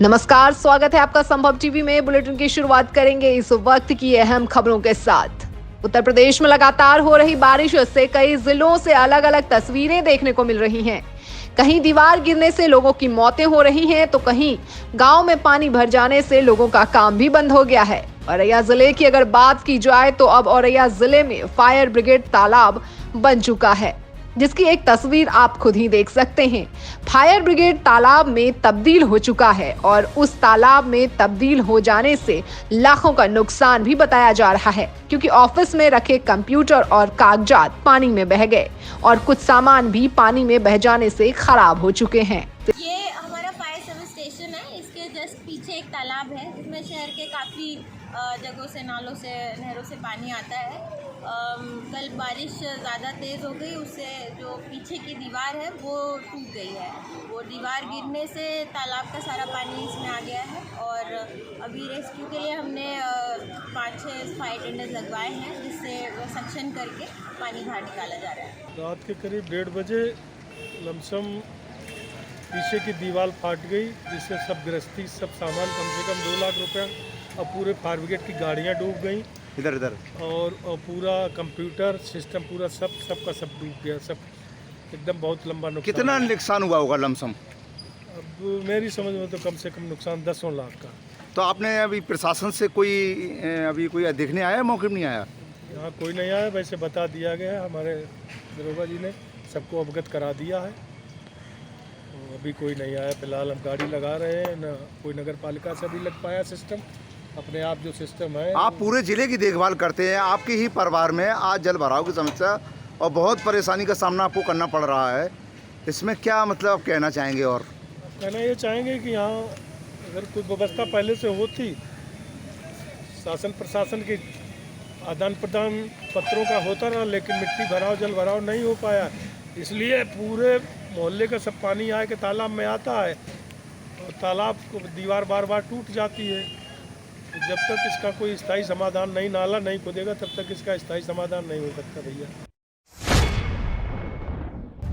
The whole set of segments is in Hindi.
नमस्कार, स्वागत है आपका संभव टीवी में। बुलेटिन की शुरुआत करेंगे इस वक्त की अहम खबरों के साथ। उत्तर प्रदेश में लगातार हो रही बारिश से कई जिलों से अलग अलग तस्वीरें देखने को मिल रही हैं। कहीं दीवार गिरने से लोगों की मौतें हो रही हैं, तो कहीं गांव में पानी भर जाने से लोगों का काम भी बंद हो गया है। औरैया जिले की अगर बात की जाए तो अब औरैया जिले में फायर ब्रिगेड तालाब बन चुका है, जिसकी एक तस्वीर आप खुद ही देख सकते हैं। फायर ब्रिगेड तालाब में तब्दील हो चुका है और उस तालाब में तब्दील हो जाने से लाखों का नुकसान भी बताया जा रहा है, क्योंकि ऑफिस में रखे कंप्यूटर और कागजात पानी में बह गए और कुछ सामान भी पानी में बह जाने से खराब हो चुके हैं। ये हमारा फायर सर्विस स्टेशन है। इसके जस्ट पीछे एक तालाब है जिसमें शहर के काफ़ी जगहों से, नालों से, नहरों से पानी आता है। कल बारिश ज़्यादा तेज़ हो गई, उससे जो पीछे की दीवार है वो टूट गई है। वो दीवार गिरने से तालाब का सारा पानी इसमें आ गया है और अभी रेस्क्यू के लिए हमने 5-6 फायर टेंडर लगवाए हैं, जिससे सक्शन करके पानी बाहर निकाला जा रहा है। रात के करीब 1:30 बजे लमसम पीछे की दीवार फाट गई, जिससे सब गृहस्थी, सब सामान, कम से कम 2 लाख रुपया और पूरे फायर ब्रिगेड की गाड़ियाँ डूब गई इधर और पूरा कंप्यूटर सिस्टम पूरा सब डूब गया। सब एकदम बहुत लंबा नुकसान। कितना नुकसान हुआ होगा लमसम? अब मेरी समझ में तो कम से कम नुकसान 10 लाख का। तो आपने अभी प्रशासन से कोई देखने आया, मौके में नहीं आया? यहाँ कोई नहीं आया, वैसे बता दिया गया है, हमारे दरोगा जी ने सबको अवगत करा दिया है। तो अभी कोई नहीं आया। फिलहाल हम गाड़ी लगा रहे हैं, न कोई नगर पालिका से भी लग पाया सिस्टम। अपने आप जो सिस्टम है, आप पूरे जिले की देखभाल करते हैं, आपके ही परिवार में आज जल भराव की समस्या और बहुत परेशानी का सामना आपको करना पड़ रहा है। इसमें क्या मतलब आप कहना चाहेंगे? और कहना ये चाहेंगे कि यहाँ अगर कोई व्यवस्था पहले से होती, शासन प्रशासन की आदान प्रदान पत्रों का होता रहा, लेकिन मिट्टी भराव, जल भराव नहीं हो पाया। इसलिए पूरे मोहल्ले का सब पानी आए के तालाब में आता है और तालाब को दीवार बार बार टूट जाती है। तो जब तक इसका कोई स्थायी समाधान नहीं, नाला नहीं खोदेगा, तब तक इसका स्थायी समाधान नहीं हो सकता भैया।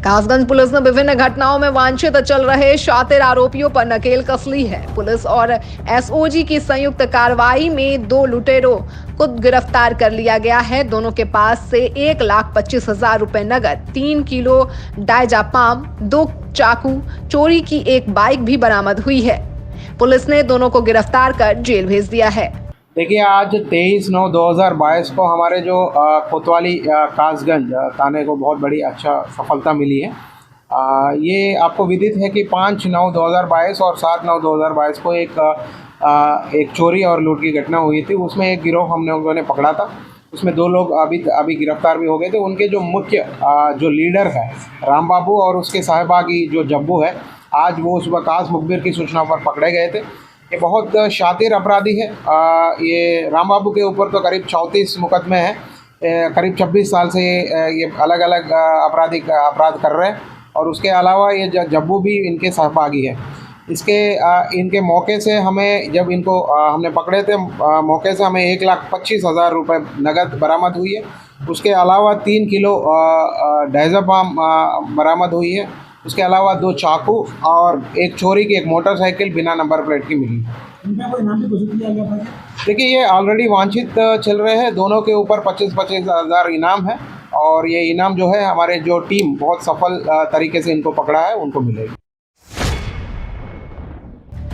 कासगंज पुलिस ने विभिन्न घटनाओं में वांछित चल रहे शातिर आरोपियों पर नकेल कस ली है। पुलिस और एसओजी की संयुक्त कार्रवाई में 2 लुटेरों को गिरफ्तार कर लिया गया है। दोनों के पास से 1,25,000 रुपए नगद, 3 किलो डायजापाम, 2 चाकू, चोरी की एक बाइक भी बरामद हुई है। पुलिस ने दोनों को गिरफ्तार कर जेल भेज दिया है। देखिए, आज 23/9/2022 को हमारे जो कोतवाली कासगंज थाने को बहुत बड़ी अच्छा सफलता मिली है। ये आपको विदित है कि 5/9/2022 और 7/9/2022 को एक चोरी और लूट की घटना हुई थी। उसमें एक गिरोह हम लोगों ने पकड़ा था। उसमें 2 लोग अभी गिरफ्तार भी हो गए थे। उनके जो मुख्य जो लीडर है राम बाबू और उसके साहिबागी जो जब्बू है, आज वो सुबह कास मुखबिर की सूचना पर पकड़े गए थे। ये बहुत शातिर अपराधी है। ये राम बाबू के ऊपर तो करीब 34 मुकदमे हैं। करीब 26 साल से ये अलग अलग अपराध कर रहे हैं और उसके अलावा ये जब्बू भी इनके सहभागी है। इनके मौके से हमें, जब इनको हमने पकड़े थे, मौके से हमें 1,25,000 रुपये नगद बरामद हुई है। उसके अलावा 3 किलो डायजापाम बरामद हुई है। उसके अलावा 2 चाकू और एक चोरी की एक मोटरसाइकिल बिना नंबर प्लेट की मिली। इनमें कोई नाम भी घोषित किया गया था? देखिए, ये ऑलरेडी वांछित चल रहे हैं। दोनों के ऊपर 25-25 हज़ार इनाम है और ये इनाम जो है हमारे जो टीम बहुत सफल तरीके से इनको पकड़ा है उनको मिलेगी।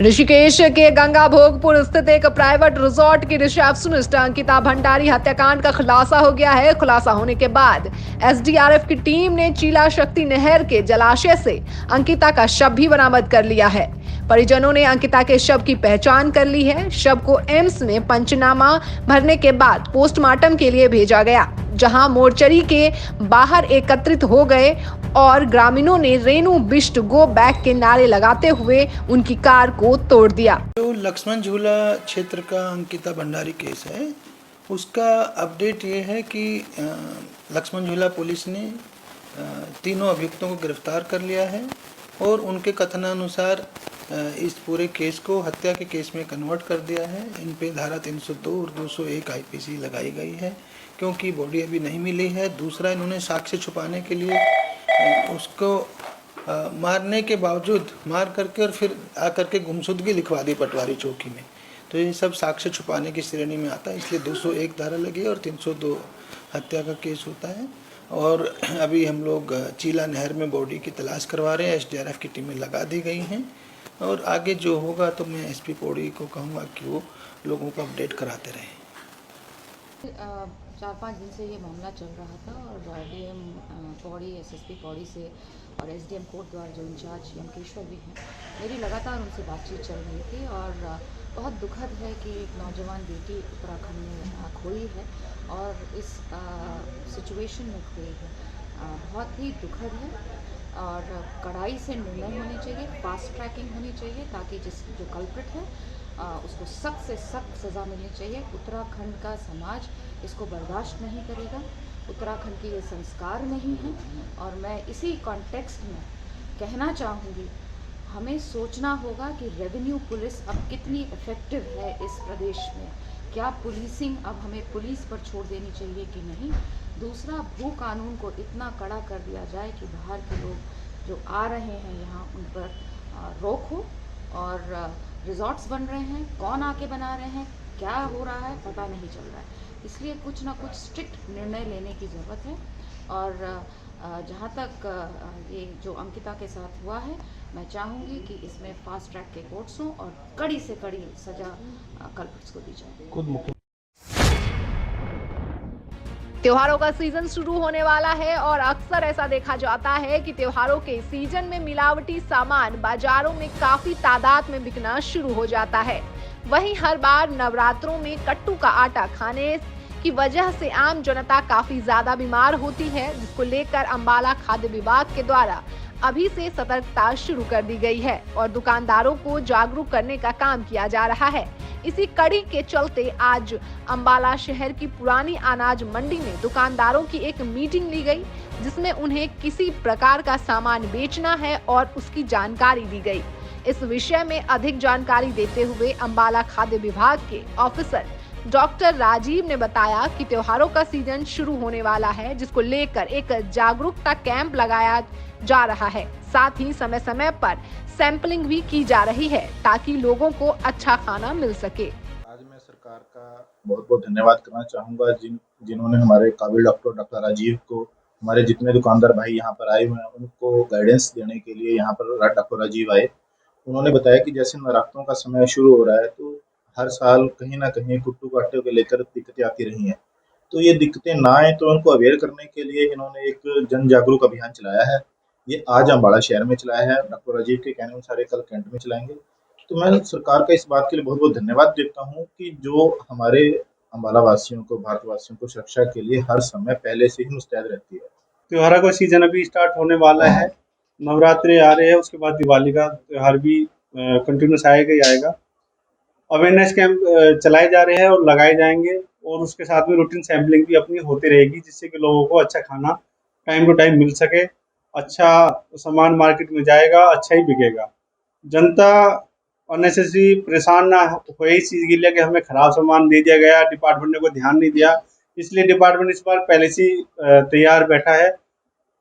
ऋषिकेश के गंगा भोगपुर स्थित एक प्राइवेट रिजॉर्ट की रिसेप्शनिस्ट अंकिता भंडारी हत्याकांड का खुलासा हो गया है। खुलासा होने के बाद एसडीआरएफ की टीम ने चीला शक्ति नहर के जलाशय से अंकिता का शव भी बरामद कर लिया है। परिजनों ने अंकिता के शव की पहचान कर ली है। शव को एम्स में पंचनामा भरने के बाद पोस्टमार्टम के लिए भेजा गया, जहां मोर्चरी के बाहर एकत्रित हो गए और ग्रामीणों ने रेणु बिष्ट गो बैक के नारे लगाते हुए उनकी कार को तोड़ दिया। जो लक्ष्मण झूला क्षेत्र का अंकिता भंडारी केस है, उसका अपडेट ये है कि लक्ष्मण झूला पुलिस ने तीनों अभियुक्तों को गिरफ्तार कर लिया है और उनके कथनानुसार इस पूरे केस को हत्या के केस में कन्वर्ट कर दिया है। इन पे धारा 302 और 201 आईपीसी लगाई गई है, क्योंकि बॉडी अभी नहीं मिली है। दूसरा, इन्होंने साक्ष्य छुपाने के लिए उसको मारने के बावजूद मार करके और फिर आकर के गुमशुदगी लिखवा दी पटवारी चौकी में। तो ये सब साक्ष्य छुपाने की श्रेणी में आता है, इसलिए 201 धारा लगी है और 302 हत्या का केस होता है। और अभी हम लोग चीला नहर में बॉडी की तलाश करवा रहे हैं, एसडीआरएफ की टीमें लगा दी गई हैं और आगे जो होगा तो मैं एसपी पौड़ी को कहूँगा कि वो लोगों को अपडेट कराते रहें। 4-5 दिन से ये मामला चल रहा था और डीएम पौड़ी, एसएसपी पौड़ी से और एसडीएम कोटद्वार जो इंचार्ज यमकेश्वर भी हैं, मेरी लगातार उनसे बातचीत चल रही थी और बहुत दुखद है कि एक नौजवान बेटी उत्तराखंड में खोई है और इस सिचुएशन में खोई है। बहुत ही दुखद है और कड़ाई से निर्णय होने चाहिए, फास्ट ट्रैकिंग होनी चाहिए ताकि जो कल्प्रिट है उसको सख्त से सख्त सज़ा मिलनी चाहिए। उत्तराखंड का समाज इसको बर्दाश्त नहीं करेगा, उत्तराखंड के ये संस्कार नहीं हैं और मैं इसी कॉन्टेक्स्ट में कहना चाहूँगी, हमें सोचना होगा कि रेवेन्यू पुलिस अब कितनी इफ़ेक्टिव है इस प्रदेश में। क्या पुलिसिंग अब हमें पुलिस पर छोड़ देनी चाहिए कि नहीं? दूसरा, भू कानून को इतना कड़ा कर दिया जाए कि बाहर के लोग जो आ रहे हैं यहाँ उन पर रोक हो और रिजॉर्ट्स बन रहे हैं, कौन आके बना रहे हैं, क्या हो रहा है पता नहीं चल रहा है। इसलिए कुछ ना कुछ स्ट्रिक्ट निर्णय लेने की ज़रूरत है और जहाँ तक ये जो अंकिता के साथ हुआ है, मैं चाहूँगी कि इसमें फास्ट ट्रैक के कोर्ट्स हों और कड़ी से कड़ी सज़ा कल्प्रिट्स को दी जाए। त्योहारों का सीजन शुरू होने वाला है और अक्सर ऐसा देखा जाता है कि त्योहारों के सीजन में मिलावटी सामान बाजारों में काफी तादाद में बिकना शुरू हो जाता है। वहीं हर बार नवरात्रों में कट्टू का आटा खाने की वजह से आम जनता काफी ज्यादा बीमार होती है, जिसको लेकर अंबाला खाद्य विभाग के द्वारा अभी से सतर्कता शुरू कर दी गई है और दुकानदारों को जागरूक करने का काम किया जा रहा है। इसी कड़ी के चलते आज अंबाला शहर की पुरानी अनाज मंडी में दुकानदारों की एक मीटिंग ली गई, जिसमें उन्हें किसी प्रकार का सामान बेचना है और उसकी जानकारी दी गई। इस विषय में अधिक जानकारी देते हुए अंबाला खाद्य विभाग के ऑफिसर डॉक्टर राजीव ने बताया कि त्योहारों का सीजन शुरू होने वाला है, जिसको लेकर एक जागरूकता कैंप लगाया जा रहा है। साथ ही समय समय पर सैंपलिंग भी की जा रही है ताकि लोगों को अच्छा खाना मिल सके। आज मैं सरकार का बहुत बहुत धन्यवाद करना चाहूँगा जिन्होंने हमारे काबिल डॉक्टर राजीव को, हमारे जितने दुकानदार भाई यहाँ पर आए हुए हैं उनको गाइडेंस देने के लिए यहाँ पर डॉक्टर राजीव आए। उन्होंने बताया कि जैसे नवरात्रों का समय शुरू हो रहा है तो हर साल कहीं ना कहीं कुट्टू काटे को लेकर दिक्कतें आती रही हैं, तो ये दिक्कतें ना आए तो उनको अवेयर करने के लिए इन्होंने एक जन जागरूक अभियान चलाया है। ये आज अम्बाड़ा शहर में चलाया है, डॉक्टर राजीव के कहने अनुसार कल कैंट में चलाएंगे। तो मैं सरकार का इस बात के लिए बहुत बहुत धन्यवाद देता हूँ कि जो हमारे अम्बाला वासियों को, भारतवासियों को सुरक्षा के लिए हर समय पहले से ही मुस्तैद रहती है। त्योहारों का सीजन अभी स्टार्ट होने वाला है, नवरात्रि आ रहे हैं, उसके बाद दिवाली का त्यौहार भी कंटिन्यूस आएगा ही आएगा। अवेयरनेस कैंप चलाए जा रहे हैं और लगाए जाएंगे और उसके साथ में रूटीन सैम्पलिंग भी अपनी होती रहेगी, जिससे कि लोगों को अच्छा खाना टाइम टू टाइम मिल सके, अच्छा सामान मार्केट में जाएगा, अच्छा ही बिकेगा। जनता अननेसेसरी परेशान ना हो इस चीज़ के लिए कि हमें ख़राब सामान दे दिया गया, डिपार्टमेंट ने कोई ध्यान नहीं दिया, इसलिए डिपार्टमेंट इस बार पहले से तैयार बैठा है।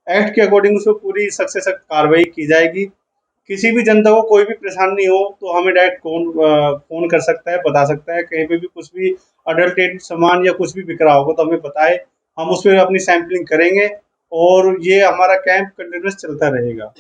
एक्ट के अकॉर्डिंग उसको पूरी सख्त से सख्त कार्रवाई की जाएगी। किसी भी जनता को कोई भी परेशानी हो तो हमें डायरेक्ट फ़ोन कर सकता है, बता सकता है। कहीं पे भी कुछ भी अडल्टेड सामान या कुछ भी बिक रहा होगा तो हमें बताए, हम उस पर अपनी सैम्पलिंग करेंगे और ये हमारा कैंप कंटिन्यूस चलता रहेगा।